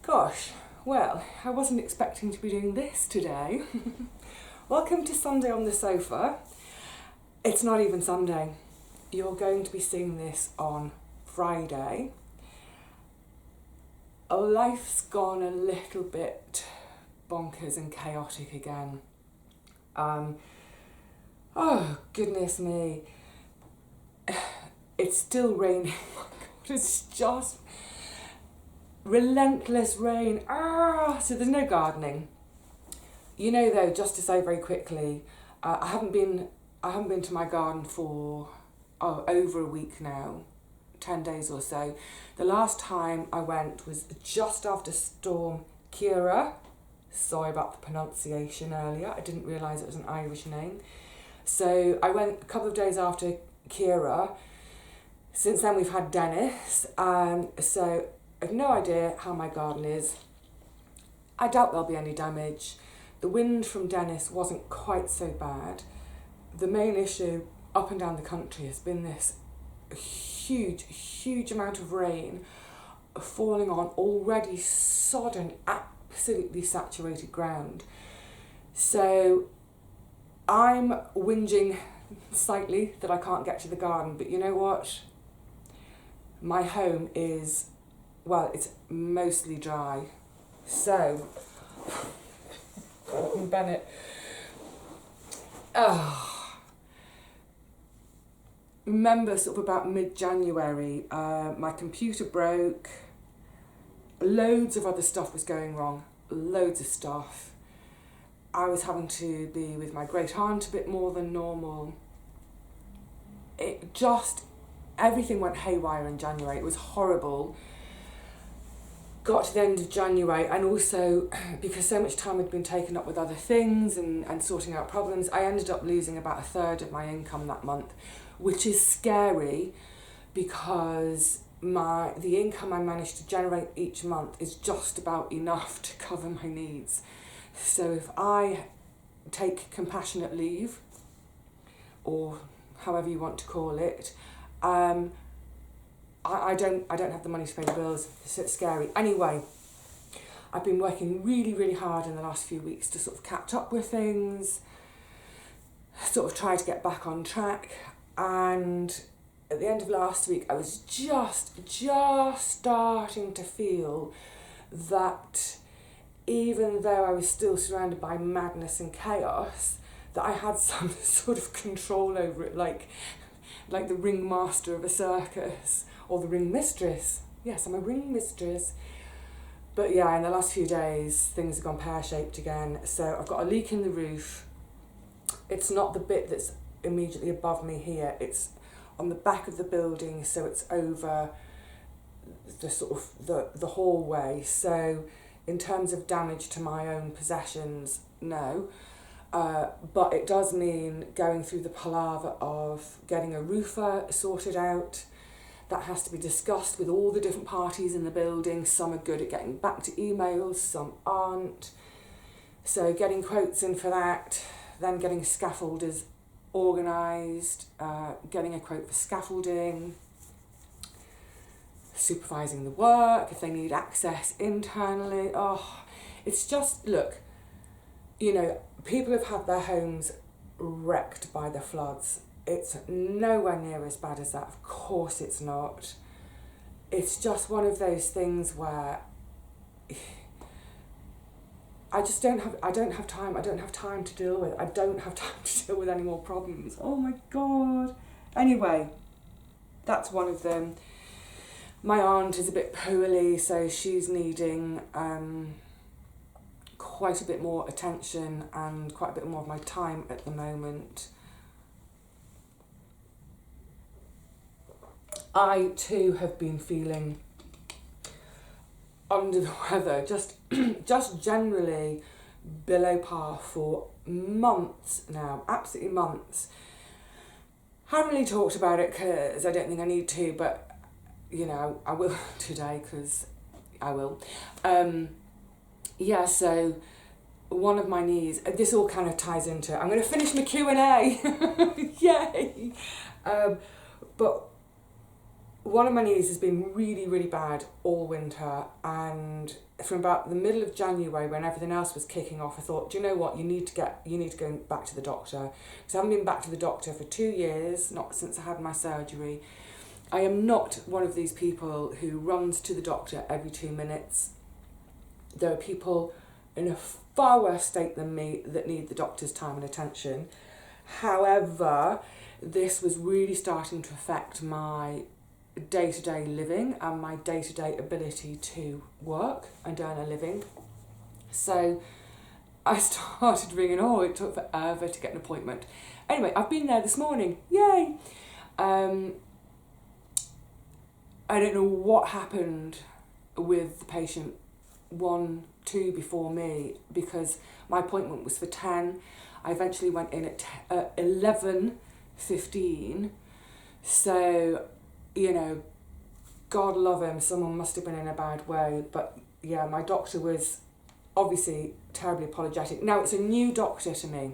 Gosh, well, I wasn't expecting to be doing this today. Welcome to Sunday on the Sofa. It's not even Sunday. You're going to be seeing this on Friday. Life's gone a little bit bonkers and chaotic again. Oh, goodness me. It's still raining. It's just relentless rain. So there's no gardening. You know though, just to say very quickly, I haven't been to my garden for over a week now, 10 days or so. The last time I went was just after Storm Ciara. Sorry about the pronunciation earlier. I didn't realise it was an Irish name. So I went a couple of days after Ciara. Since then we've had Dennis. So I have no idea how my garden is. I doubt there'll be any damage. The wind from Dennis wasn't quite so bad. The main issue up and down the country has been this huge amount of rain falling on already sodden, absolutely saturated ground. So I'm whinging slightly that I can't get to the garden, but you know what? My home is, well, it's mostly dry. So, Bennett. Remember sort of about mid-January, my computer broke, loads of other stuff was going wrong, loads of stuff. I was having to be with my great aunt a bit more than normal. Everything went haywire in January. It was horrible. Got to the end of January, and also because so much time had been taken up with other things and sorting out problems, I ended up losing about a third of my income that month, which is scary because the income I managed to generate each month is just about enough to cover my needs. So if I take compassionate leave, or however you want to call it, I don't have the money to pay the bills, so it's scary. Anyway, I've been working really hard in the last few weeks to sort of catch up with things, sort of try to get back on track, and at the end of last week I was just starting to feel that even though I was still surrounded by madness and chaos, that I had some sort of control over it, like the ringmaster of a circus, or the ring mistress. Yes, I'm a ring mistress. But yeah, in the last few days, things have gone pear-shaped again. So I've got a leak in the roof. It's not the bit that's immediately above me here. It's on the back of the building, so it's over the sort of the hallway. So in terms of damage to my own possessions, no. But it does mean going through the palaver of getting a roofer sorted out. That has to be discussed with all the different parties in the building. Some are good at getting back to emails, some aren't. So getting quotes in for that, then getting scaffolders organised, getting a quote for scaffolding, supervising the work if they need access internally. It's just, look, you know, people have had their homes wrecked by the floods. It's nowhere near as bad as that. Of course it's not. It's just one of those things where I don't have time to deal with. I don't have time to deal with any more problems. Oh my God. Anyway, that's one of them. My aunt is a bit poorly, so she's needing quite a bit more attention and quite a bit more of my time at the moment. I too have been feeling under the weather, just generally below par for months now, absolutely months. Haven't really talked about it because I don't think I need to, but you know, I will today because I will. So one of my knees, this all kind of ties into it. I'm going to finish my Q&A. Yay! But one of my knees has been really, really bad all winter, and from about the middle of January, when everything else was kicking off, I thought, do you know what, you need to go back to the doctor. Because I haven't been back to the doctor for 2 years, not since I had my surgery. I am not one of these people who runs to the doctor every 2 minutes. There are people in a far worse state than me that need the doctor's time and attention. However, this was really starting to affect my day-to-day living and my day-to-day ability to work and earn a living. So I started ringing. It took forever to get an appointment. Anyway, I've been there this morning. Yay! I don't know what happened with the patient 2 before me, because my appointment was for 10. I eventually went in at 11:15. So, you know, God love him, someone must have been in a bad way. But yeah, my doctor was obviously terribly apologetic. Now, it's a new doctor to me,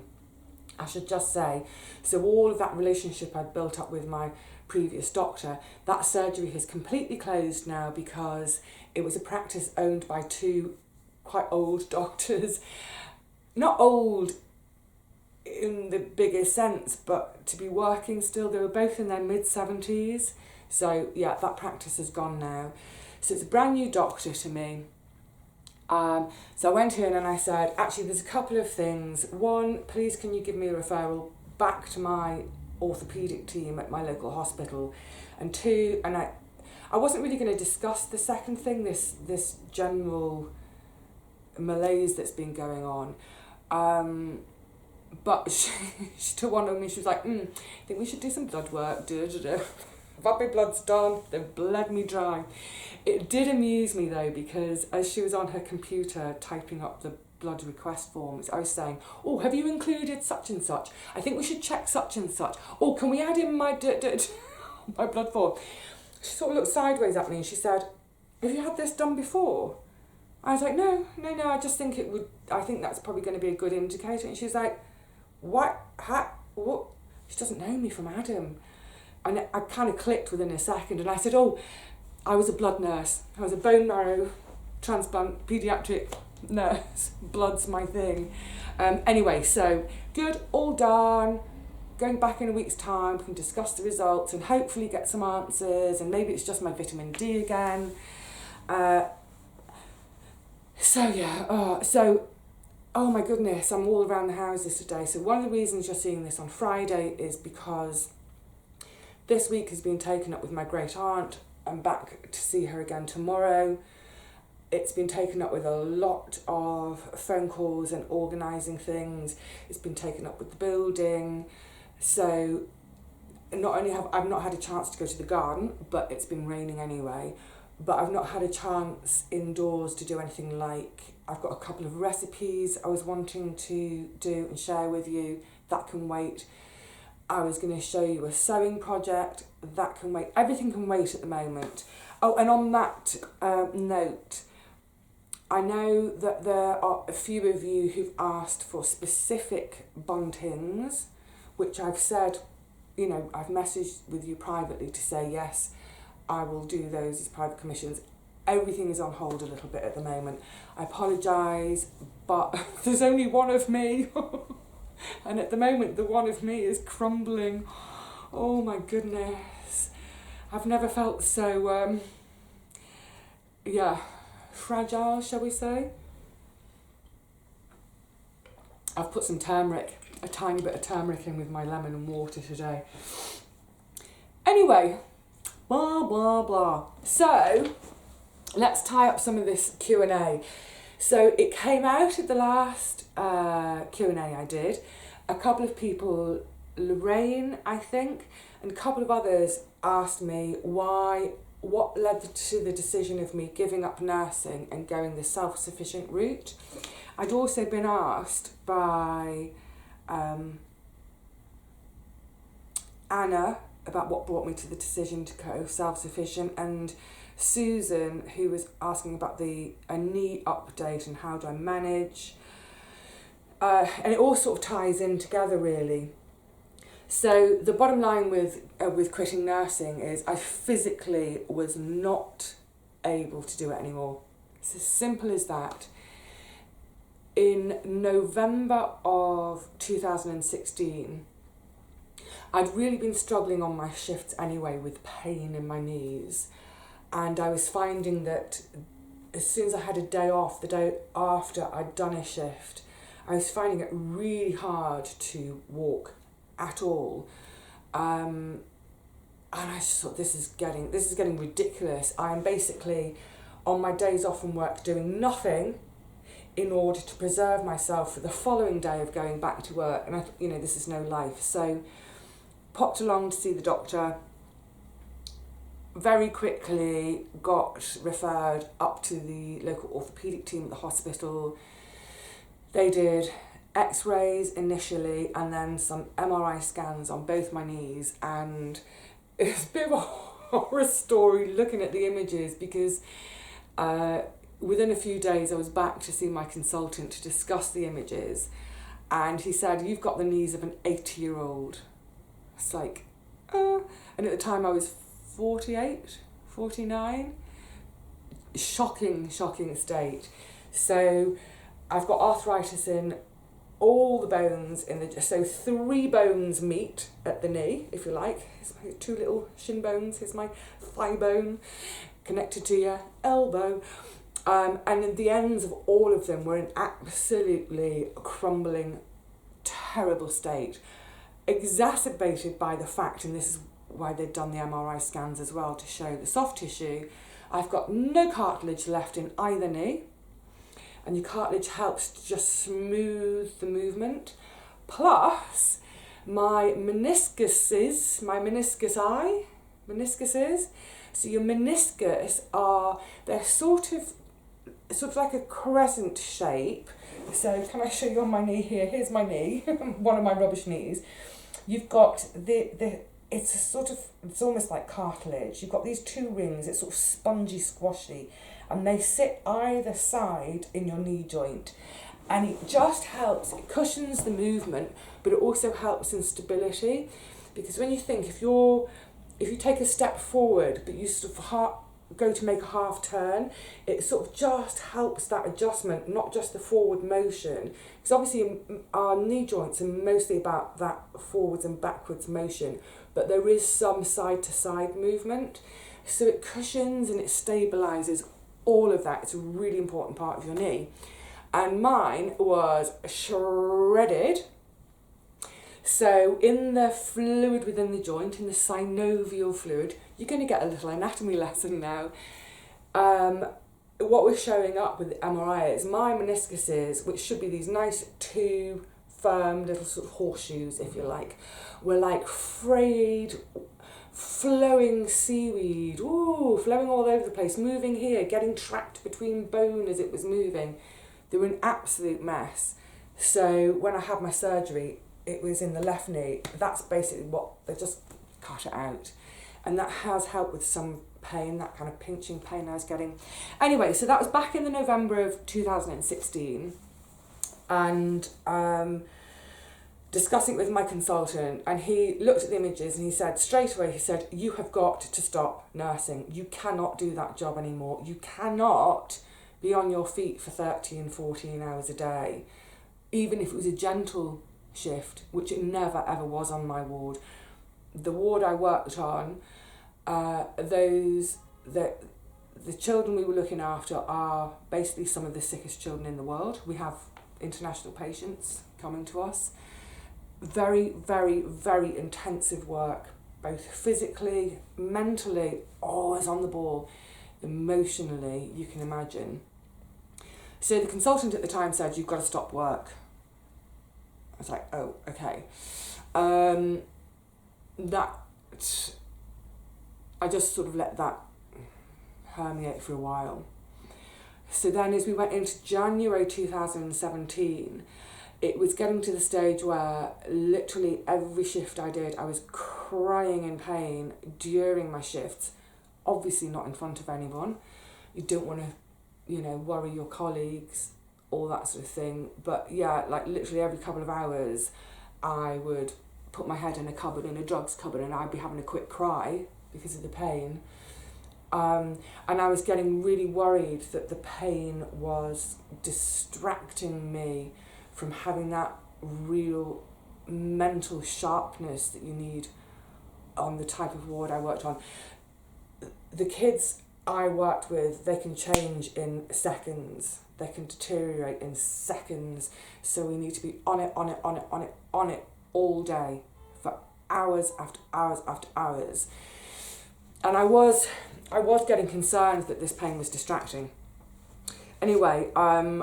I should just say. So all of that relationship I'd built up with my previous doctor, that surgery has completely closed now, because it was a practice owned by 2 quite old doctors. Not old in the biggest sense, but to be working still. They were both in their mid-70s. So yeah, that practice has gone now. So it's a brand new doctor to me. So I went in and I said, actually, there's a couple of things. 1, please can you give me a referral back to my orthopaedic team at my local hospital. And 2, and I wasn't really going to discuss the second thing, this general malaise that's been going on. But she took one of me, she was like, I think we should do some blood work. I've had my bloods done, they've bled me dry. It did amuse me though, because as she was on her computer typing up the blood request forms, I was saying, have you included such and such? I think we should check such and such. Can we add in my my blood form? She sort of looked sideways at me and she said, have you had this done before? I was like, no, I just think I think that's probably going to be a good indicator. And she was like, what? She doesn't know me from Adam. And I kind of clicked within a second, and I said, I was a blood nurse. I was a bone marrow transplant paediatric nurse. Blood's my thing. Anyway, so good, all done. Going back in a week's time, we can discuss the results and hopefully get some answers, and maybe it's just my vitamin D again. Oh my goodness, I'm all around the houses today. So one of the reasons you're seeing this on Friday is because this week has been taken up with my great aunt. I'm back to see her again tomorrow. It's been taken up with a lot of phone calls and organising things. It's been taken up with the building. So not only have I've not had a chance to go to the garden, but it's been raining anyway. But I've not had a chance indoors to do anything like, I've got a couple of recipes I was wanting to do and share with you. That can wait. I was going to show you a sewing project. That can wait. Everything can wait at the moment. And on that note, I know that there are a few of you who've asked for specific buntings, which I've said, I've messaged with you privately to say, yes, I will do those as private commissions. Everything is on hold a little bit at the moment. I apologise, but there's only one of me. And at the moment, the one of me is crumbling. Oh my goodness. I've never felt so, fragile, shall we say. I've put some turmeric, a tiny bit of turmeric in with my lemon and water today. Anyway, blah, blah, blah. So, let's tie up some of this Q&A. So it came out at the last Q&A I did. A couple of people, Lorraine, I think, and a couple of others asked me what led to the decision of me giving up nursing and going the self-sufficient route. I'd also been asked by Anna about what brought me to the decision to go self-sufficient, and Susan, who was asking about a knee update and how do I manage. And it all sort of ties in together, really. So the bottom line with quitting nursing is I physically was not able to do it anymore. It's as simple as that. In November of 2016, I'd really been struggling on my shifts anyway with pain in my knees, and I was finding that as soon as I had a day off, the day after I'd done a shift, I was finding it really hard to walk at all. And I just thought, this is getting ridiculous. I am basically on my days off from work doing nothing in order to preserve myself for the following day of going back to work. And I thought, this is no life. So popped along to see the doctor, very quickly got referred up to the local orthopaedic team at the hospital. They did x-rays initially and then some MRI scans on both my knees, and it's a bit of a horror story looking at the images because within a few days I was back to see my consultant to discuss the images, and he said, "You've got the knees of an 80-year-old. It's like, and at the time I was 48, 49. Shocking state. So I've got arthritis in all the bones so 3 bones meet at the knee, if you like. Here's my 2 little shin bones. Here's my thigh bone connected to your elbow. And at the ends of all of them were in absolutely crumbling, terrible state, exacerbated by the fact, and this is why they'd done the MRI scans as well to show the soft tissue, I've got no cartilage left in either knee, and your cartilage helps to just smooth the movement. Plus, my meniscuses, so your meniscus they're sort of like a crescent shape. So can I show you on my knee here? Here's my knee, one of my rubbish knees. You've got it's almost like cartilage. You've got these 2 rings, it's sort of spongy, squashy, and they sit either side in your knee joint. And it just helps, it cushions the movement, but it also helps in stability. Because when you think, if you take a step forward, but you sort of go to make a half turn, it sort of just helps that adjustment, not just the forward motion. Because obviously our knee joints are mostly about that forwards and backwards motion, but there is some side to side movement. So it cushions and it stabilises all of that. It's a really important part of your knee. And mine was shredded. So in the fluid within the joint, in the synovial fluid, you're going to get a little anatomy lesson now. What was showing up with the MRI is my meniscuses, which should be these nice 2 firm little sort of horseshoes, if you like, were like frayed, flowing seaweed, flowing all over the place, moving here, getting trapped between bone as it was moving. They were an absolute mess. So when I had my surgery, it was in the left knee. That's basically what, they just cut it out. And that has helped with some pain, that kind of pinching pain I was getting. Anyway, so that was back in the November of 2016. And discussing it with my consultant, and he looked at the images and he said straight away, you have got to stop nursing. You cannot do that job anymore. You cannot be on your feet for 13, 14 hours a day, even if it was a gentle shift, which it never ever was on my ward. The ward I worked on, the children we were looking after are basically some of the sickest children in the world. We have international patients coming to us. Very, very, very intensive work, both physically, mentally, always on the ball, emotionally, you can imagine. So the consultant at the time said, "You've got to stop work." I was like, oh, okay. I just sort of let that permeate for a while. So then as we went into January 2017, it was getting to the stage where literally every shift I did, I was crying in pain during my shifts. Obviously not in front of anyone. You don't want to, worry your colleagues, all that sort of thing. But yeah, like literally every couple of hours, I would put my head in a cupboard, in a drugs cupboard, and I'd be having a quick cry because of the pain. And I was getting really worried that the pain was distracting me from having that real mental sharpness that you need on the type of ward I worked on. The kids I worked with, they can change in seconds. They can deteriorate in seconds. So we need to be on it all day for hours after hours after hours. And I was getting concerned that this pain was distracting. Anyway, I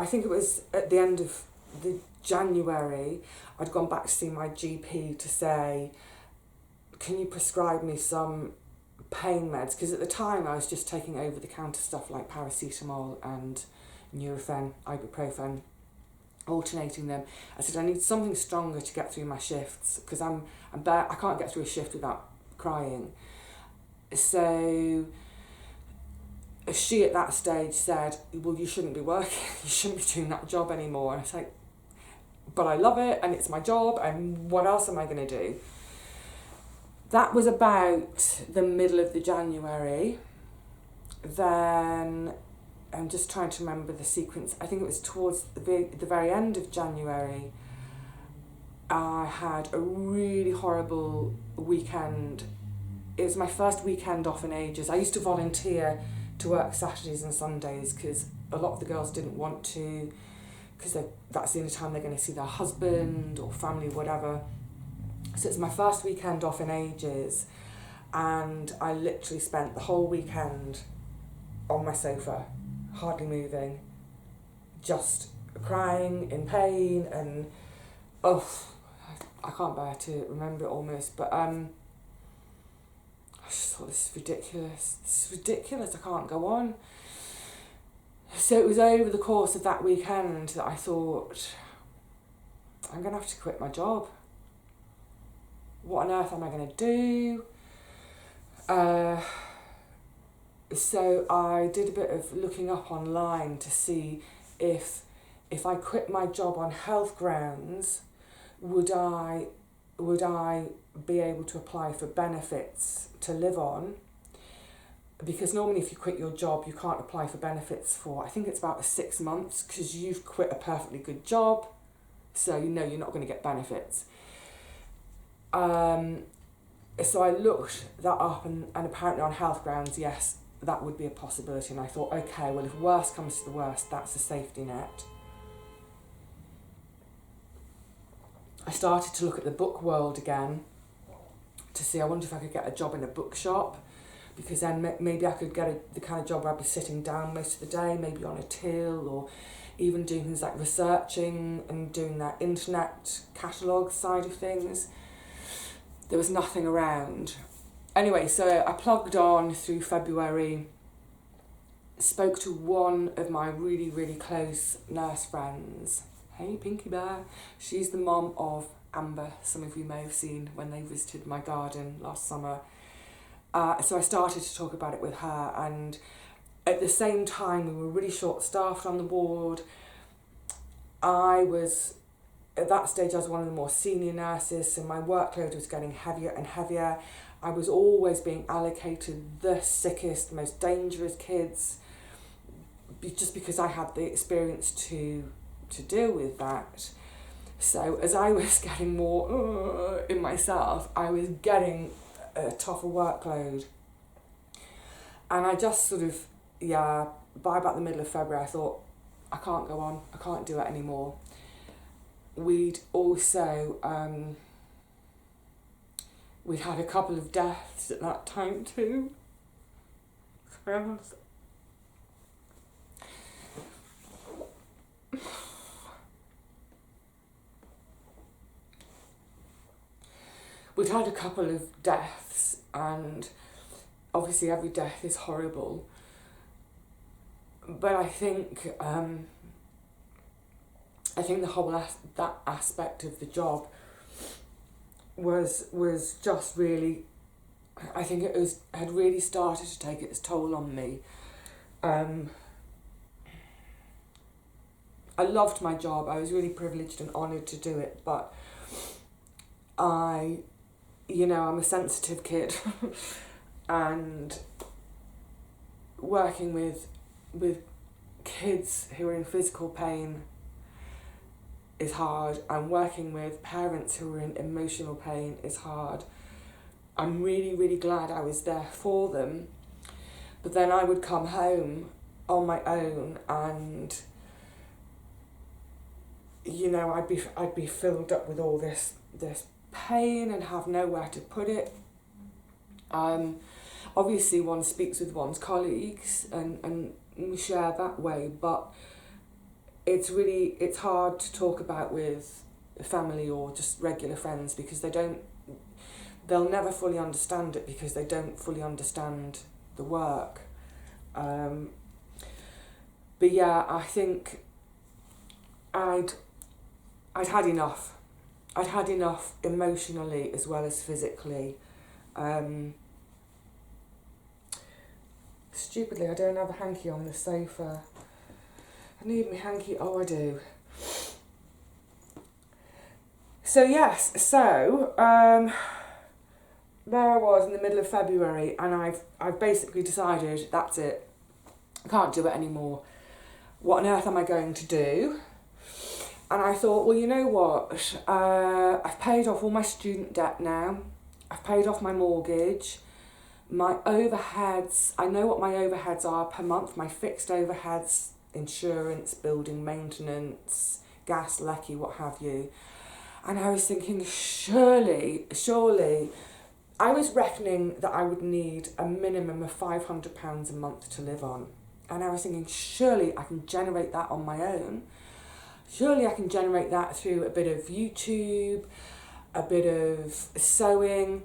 think it was at the end of the January, I'd gone back to see my GP to say, can you prescribe me some pain meds? Because at the time I was just taking over-the-counter stuff like paracetamol and Nurofen, ibuprofen, alternating them. I said, I need something stronger to get through my shifts because I can't get through a shift without crying. So she at that stage said, well, you shouldn't be working, you shouldn't be doing that job anymore. And I was like, but I love it and it's my job and what else am I going to do? That was about the middle of the January. Then I'm just trying to remember the sequence. I think it was towards the very end of January. I had a really horrible weekend. It was my first weekend off in ages. I used to volunteer to work Saturdays and Sundays because a lot of the girls didn't want to, because that's the only time they're going to see their husband or family, whatever. So it's my first weekend off in ages, and I literally spent the whole weekend on my sofa, hardly moving, just crying in pain, and I can't bear to remember it almost, but I just thought, this is ridiculous, I can't go on. So it was over the course of that weekend that I thought, I'm going to have to quit my job. What on earth am I going to do? So I did a bit of looking up online to see if I quit my job on health grounds, would I be able to apply for benefits to live on? Because normally if you quit your job, you can't apply for benefits for, I think it's about 6 months, because you've quit a perfectly good job, so you know you're not going to get benefits. So I looked that up and apparently on health grounds, yes, that would be a possibility. And I thought, okay, well, if worst comes to the worst, that's a safety net. I started to look at the book world again to see, I wonder if I could get a job in a bookshop, because then maybe I could get the kind of job where I'd be sitting down most of the day, maybe on a till, or even doing things like researching and doing that internet catalogue side of things. There was nothing around. Anyway, so I plugged on through February, spoke to one of my really, really close nurse friends. Hey, Pinky Bear. She's the mum of Amber, some of you may have seen when they visited my garden last summer. So I started to talk about it with her, and at the same time we were really short-staffed on the ward. At that stage I was one of the more senior nurses, so my workload was getting heavier and heavier. I was always being allocated the sickest, most dangerous kids, just because I had the experience to deal with that. So as I was getting more in myself, I was getting a tougher workload. And I just sort of, by about the middle of February, I thought, I can't go on, I can't do it anymore. We'd also, we'd had a couple of deaths at that time too. We'd had a couple of deaths, and obviously every death is horrible. But I think the whole that aspect of the job was just really, I think it had really started to take its toll on me. I loved my job. I was really privileged and honoured to do it, but I'm a sensitive kid and working with kids who are in physical pain is hard, and working with parents who are in emotional pain is hard. I'm really, really glad I was there for them, but then I would come home on my own and I'd be filled up with all this pain and have nowhere to put it. Obviously one speaks with one's colleagues and we share that way, but it's hard to talk about with family or just regular friends because they'll never fully understand it because they don't fully understand the work. But yeah, I think I'd had enough. I'd had enough emotionally as well as physically. Stupidly, I don't have a hanky on the sofa. I need my hanky. Oh, I do. So yes, there I was in the middle of February, and I've basically decided that's it. I can't do it anymore. What on earth am I going to do? And I thought, well, you know what? I've paid off all my student debt now. I've paid off my mortgage. My overheads, I know what my overheads are per month, my fixed overheads, insurance, building maintenance, gas, lecky, what have you. And I was thinking, surely, I was reckoning that I would need a minimum of £500 a month to live on. And I was thinking, surely I can generate that on my own. Surely I can generate that through a bit of YouTube, a bit of sewing,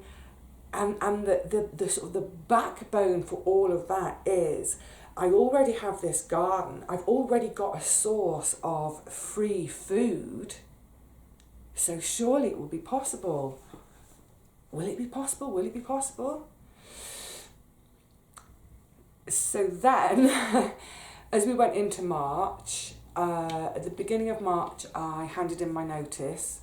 and the sort of the backbone for all of that is I already have this garden. I've already got a source of free food. So surely it will be possible. Will it be possible? Will it be possible? So then, as we went into March, at the beginning of March, I handed in my notice.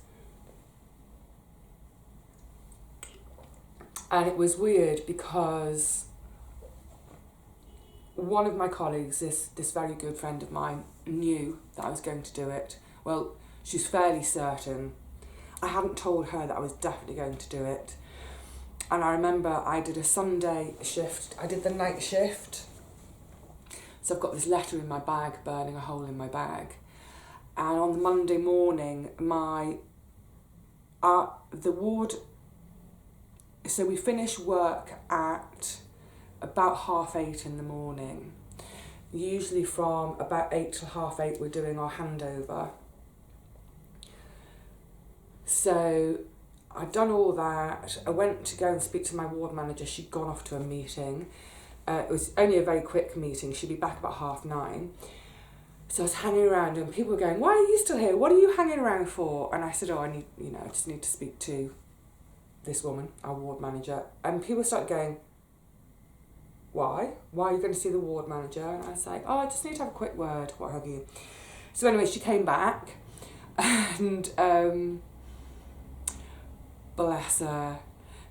And it was weird because one of my colleagues, this very good friend of mine, knew that I was going to do it. Well, she's fairly certain. I hadn't told her that I was definitely going to do it. And I remember I did a Sunday shift. I did the night shift. So I've got this letter in my bag, burning a hole in my bag. And on the Monday morning, the ward... So we finish work at about 8:30 in the morning. Usually from about 8 till 8:30 we're doing our handover. So I'd done all that. I went to go and speak to my ward manager. She'd gone off to a meeting. It was only a very quick meeting. She'd be back about 9:30. So I was hanging around and people were going, why are you still here? What are you hanging around for? And I said, I just need to speak to this woman, our ward manager. And people started going, why? Why are you going to see the ward manager? And I was like, I just need to have a quick word, what have you. So anyway, she came back and bless her.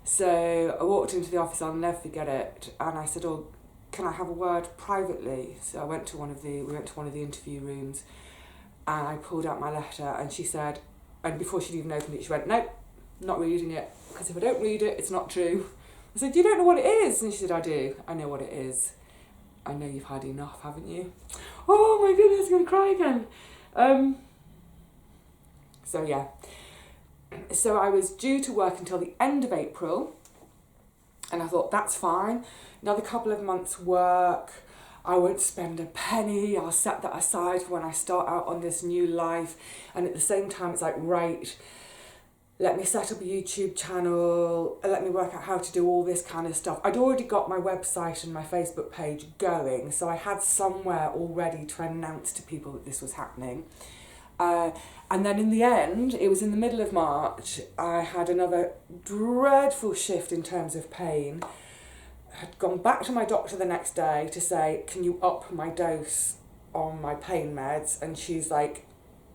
So I walked into the office, I'll never forget it, and I said, can I have a word privately? So we went to one of the interview rooms, and I pulled out my letter, and she said, and before she'd even opened it, she went, nope, not reading it, because if I don't read it, it's not true. I said, you don't know what it is? And she said, I do, I know what it is. I know you've had enough, haven't you? Oh my goodness, I'm going to cry again. So yeah. So I was due to work until the end of April, and I thought, that's fine. Another couple of months' work, I won't spend a penny, I'll set that aside for when I start out on this new life. And at the same time, it's like, right, let me set up a YouTube channel, let me work out how to do all this kind of stuff. I'd already got my website and my Facebook page going, so I had somewhere already to announce to people that this was happening. And then in the end, it was in the middle of March, I had another dreadful shift in terms of pain. I had gone back to my doctor the next day to say, can you up my dose on my pain meds? And she's like,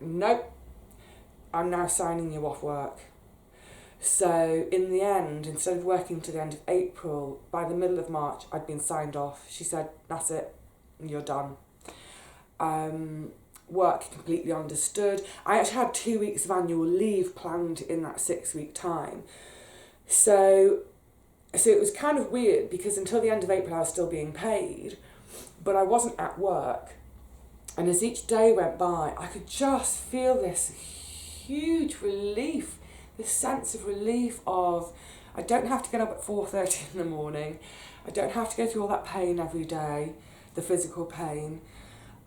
nope, I'm now signing you off work. So in the end, instead of working to the end of April, by the middle of March, I'd been signed off. She said, that's it, you're done. Work completely understood. I actually had 2 weeks of annual leave planned in that 6 week time. So it was kind of weird because until the end of April I was still being paid, but I wasn't at work. And as each day went by, I could just feel this huge relief, this sense of relief of, I don't have to get up at 4:30 in the morning. I don't have to go through all that pain every day, the physical pain.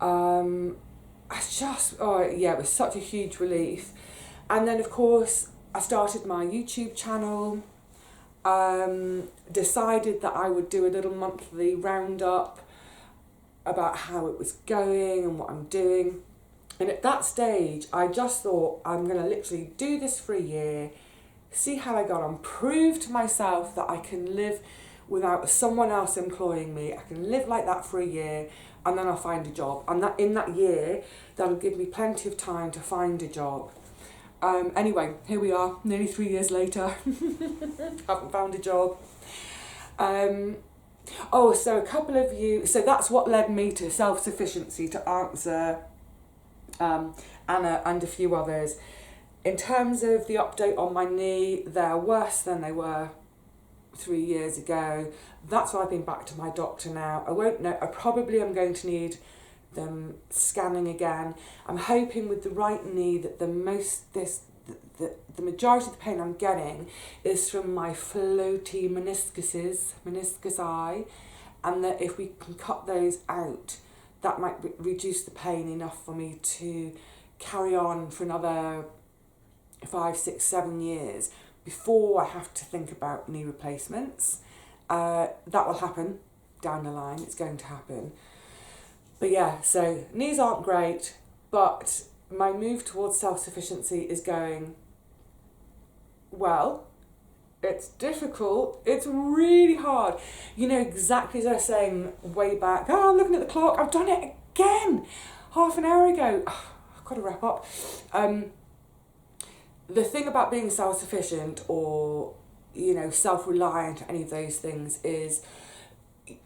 It was such a huge relief. And then of course I started my YouTube channel, decided that I would do a little monthly roundup about how it was going and what I'm doing. And at that stage, I just thought, I'm going to literally do this for a year, see how I got on, prove to myself that I can live without someone else employing me. I can live like that for a year, and then I'll find a job. And that in that year, that'll give me plenty of time to find a job. Anyway, here we are, nearly 3 years later. Haven't found a job. So a couple of you, so that's what led me to self-sufficiency, to answer Anna and a few others. In terms of the update on my knee, they're worse than they were 3 years ago. That's why I've been back to my doctor now. I won't know, I probably am going to need them scanning again. I'm hoping with the right knee that the majority of the pain I'm getting is from my floaty meniscusi, and that if we can cut those out, that might reduce the pain enough for me to carry on for another 5, 6, 7 years before I have to think about knee replacements. That will happen down the line, it's going to happen. But yeah, so knees aren't great, but my move towards self-sufficiency is going well. It's difficult, it's really hard. You know, exactly as I was saying way back, I'm looking at the clock, I've done it again, half an hour ago. I've got to wrap up. The thing about being self-sufficient or, you know, self-reliant, any of those things is,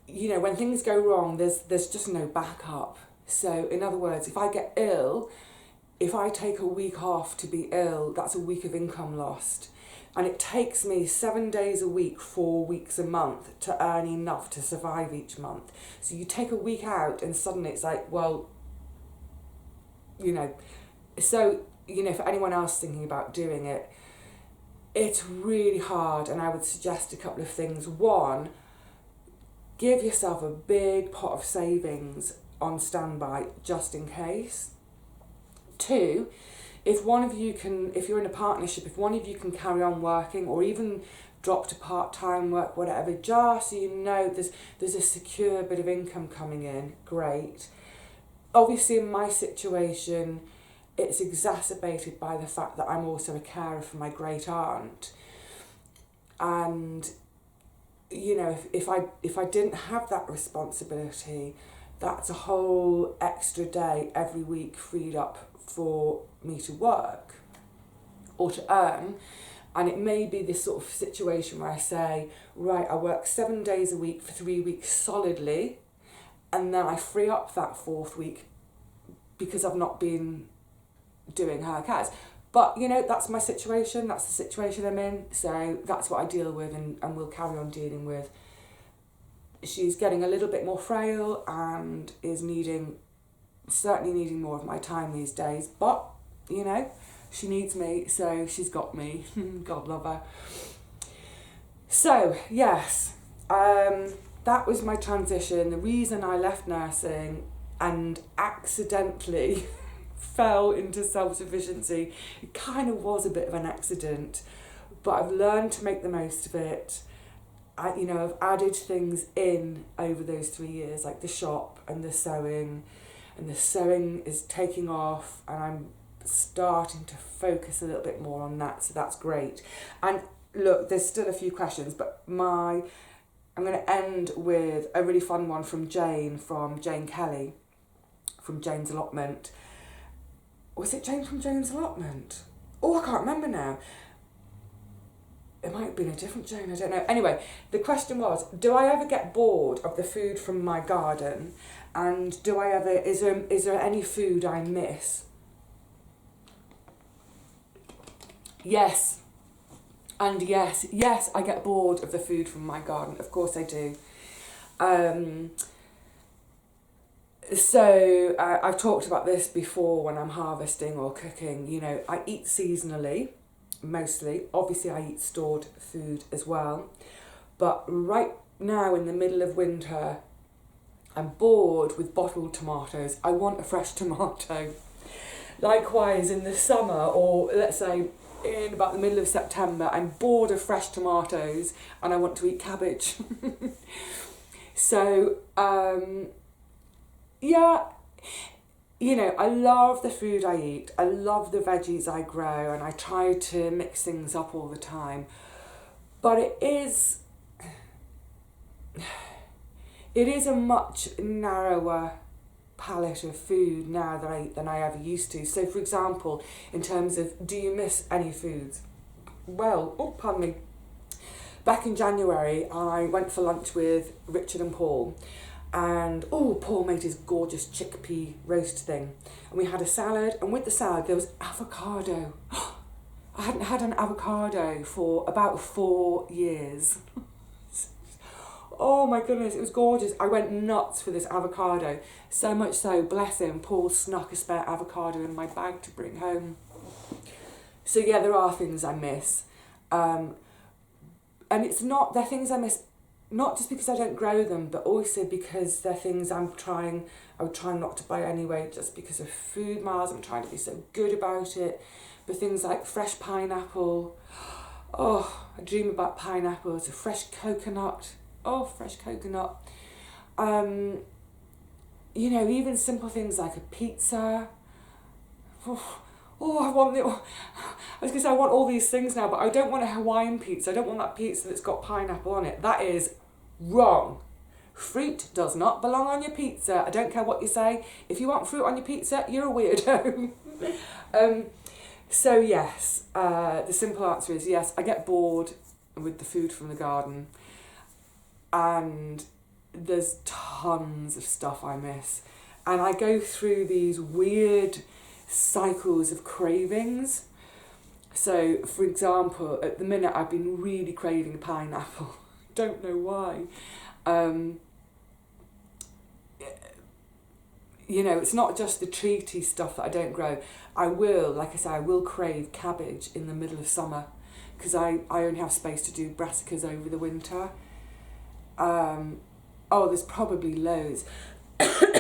you know, when things go wrong, there's just no backup. So in other words, if I get ill, if I take a week off to be ill, that's a week of income lost. And it takes me 7 days a week, 4 weeks a month to earn enough to survive each month. So you take a week out and suddenly it's like, well, you know, so, you know, for anyone else thinking about doing it, it's really hard. And I would suggest a couple of things. One, give yourself a big pot of savings on standby just in case. 2, if one of you can, if you're in a partnership, if one of you can carry on working or even drop to part-time work, whatever, just so you know there's a secure bit of income coming in, great. Obviously in my situation, it's exacerbated by the fact that I'm also a carer for my great aunt. And, you know, if I didn't have that responsibility, that's a whole extra day every week freed up for me to work or to earn. And it may be this sort of situation where I say, right, I work 7 days a week for 3 weeks solidly, and then I free up that 4th week because I've not been doing her cats. But, you know, that's my situation, that's the situation I'm in, so that's what I deal with and will carry on dealing with. She's getting a little bit more frail and is certainly needing more of my time these days, but, you know, she needs me, so she's got me. God love her. So, yes, that was my transition. The reason I left nursing and accidentally fell into self-sufficiency, it kind of was a bit of an accident, but I've learned to make the most of it. I've added things in over those 3 years, like the shop and the sewing is taking off, and I'm starting to focus a little bit more on that, so that's great. And look, there's still a few questions, but I'm going to end with a really fun one from Jane Kelly, from Jane's Allotment. Was it James from Jane's Allotment? Oh, I can't remember now. It might have been a different Jane, I don't know. Anyway, the question was, do I ever get bored of the food from my garden? And is there any food I miss? Yes. And yes, I get bored of the food from my garden. Of course I do. So I've talked about this before when I'm harvesting or cooking. You know, I eat seasonally, mostly. Obviously, I eat stored food as well. But right now, in the middle of winter, I'm bored with bottled tomatoes. I want a fresh tomato. Likewise, in the summer, or let's say in about the middle of September, I'm bored of fresh tomatoes and I want to eat cabbage. So, yeah, you know, I love the food I eat. I love the veggies I grow, and I try to mix things up all the time. But it is a much narrower palette of food now than I ever used to. So, for example, in terms of, do you miss any foods? Well, pardon me. Back in January, I went for lunch with Richard and Paul. And, Paul made his gorgeous chickpea roast thing. And we had a salad, and with the salad there was avocado. I hadn't had an avocado for about 4 years. Oh my goodness, it was gorgeous. I went nuts for this avocado. So much so, bless him, Paul snuck a spare avocado in my bag to bring home. So yeah, there are things I miss. And they're things I miss not just because I don't grow them, but also because they're things I would try not to buy anyway, just because of food miles. I'm trying to be so good about it. But things like fresh pineapple. Oh, I dream about pineapples. A fresh coconut. Oh, fresh coconut. You know, even simple things like a pizza. I want all these things now, but I don't want a Hawaiian pizza. I don't want that pizza that's got pineapple on it. That is wrong. Fruit does not belong on your pizza. I don't care what you say. If you want fruit on your pizza, you're a weirdo. So yes, the simple answer is yes, I get bored with the food from the garden. And there's tons of stuff I miss. And I go through these weird cycles of cravings. So, for example, at the minute I've been really craving pineapple. Don't know why. You know, it's not just the treaty stuff that I don't grow. I will crave cabbage in the middle of summer because I only have space to do brassicas over the winter. There's probably loads.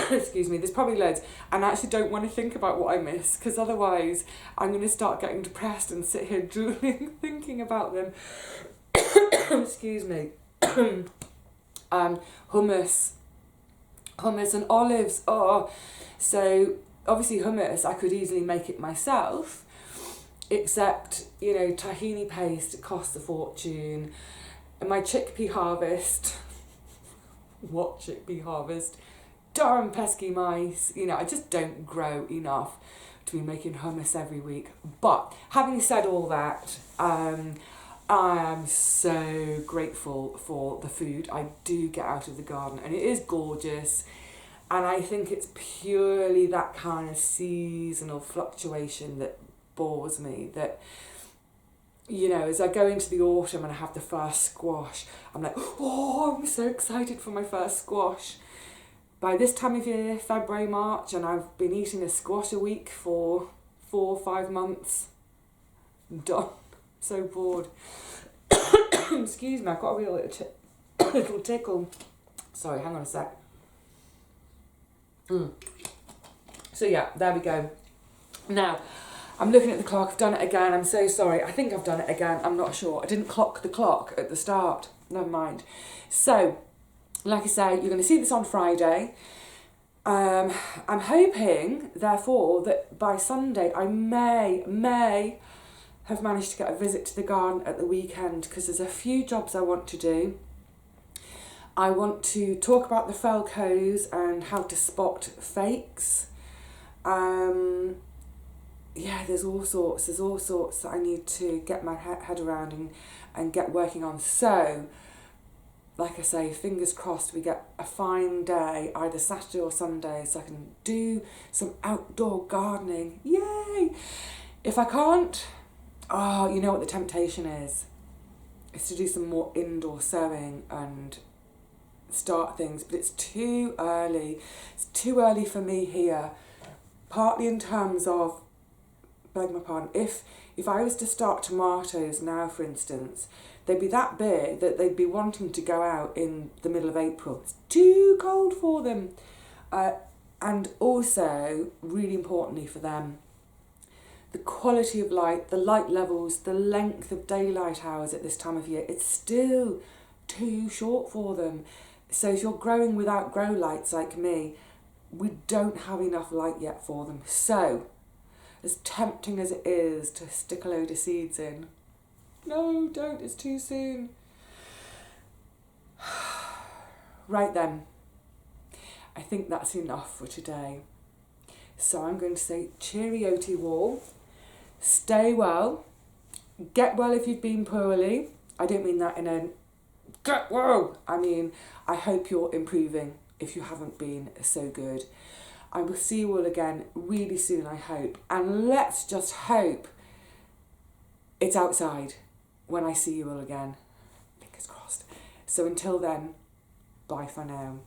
Excuse me, there's probably loads. And I actually don't want to think about what I miss, because otherwise I'm going to start getting depressed and sit here drooling thinking about them. Excuse me. Hummus and olives. So obviously hummus, I could easily make it myself, except, you know, tahini paste costs a fortune. And my chickpea harvest, what chickpea harvest? Darn pesky mice. You know, I just don't grow enough to be making hummus every week. But having said all that, I am so grateful for the food I do get out of the garden, and it is gorgeous. And I think it's purely that kind of seasonal fluctuation that bores me. That, you know, as I go into the autumn and I have the first squash, I'm like, I'm so excited for my first squash. By this time of year, February, March, and I've been eating a squash a week for 4 or 5 months. I'm done. So bored. Excuse me, I've got a real little tickle. Sorry, hang on a sec. So yeah, there we go. Now, I'm looking at the clock. I've done it again. I'm so sorry. I think I've done it again. I'm not sure. I didn't clock the clock at the start. Never mind. So, like I say, you're going to see this on Friday. I'm hoping, therefore, that by Sunday I may have managed to get a visit to the garden at the weekend, because there's a few jobs I want to do. I want to talk about the felcoes and how to spot fakes. yeah, there's all sorts that I need to get my head around and get working on. So, like I say, fingers crossed we get a fine day, either Saturday or Sunday, so I can do some outdoor gardening. Yay! If I can't, oh, you know what the temptation is? It's to do some more indoor sewing and start things, but it's too early. It's too early for me here, partly in terms of, beg my pardon, if I was to start tomatoes now, for instance, they'd be that big that they'd be wanting to go out in the middle of April. It's too cold for them. And also, really importantly for them, the quality of light, the light levels, the length of daylight hours at this time of year, it's still too short for them. So if you're growing without grow lights like me, we don't have enough light yet for them. So, as tempting as it is to stick a load of seeds in, no, don't, it's too soon. Right then, I think that's enough for today. So I'm going to say cheerio to you all. Stay well. Get well if you've been poorly. I don't mean that in a get well. I mean, I hope you're improving if you haven't been so good. I will see you all again really soon, I hope. And let's just hope it's outside when I see you all again. Fingers crossed. So until then, bye for now.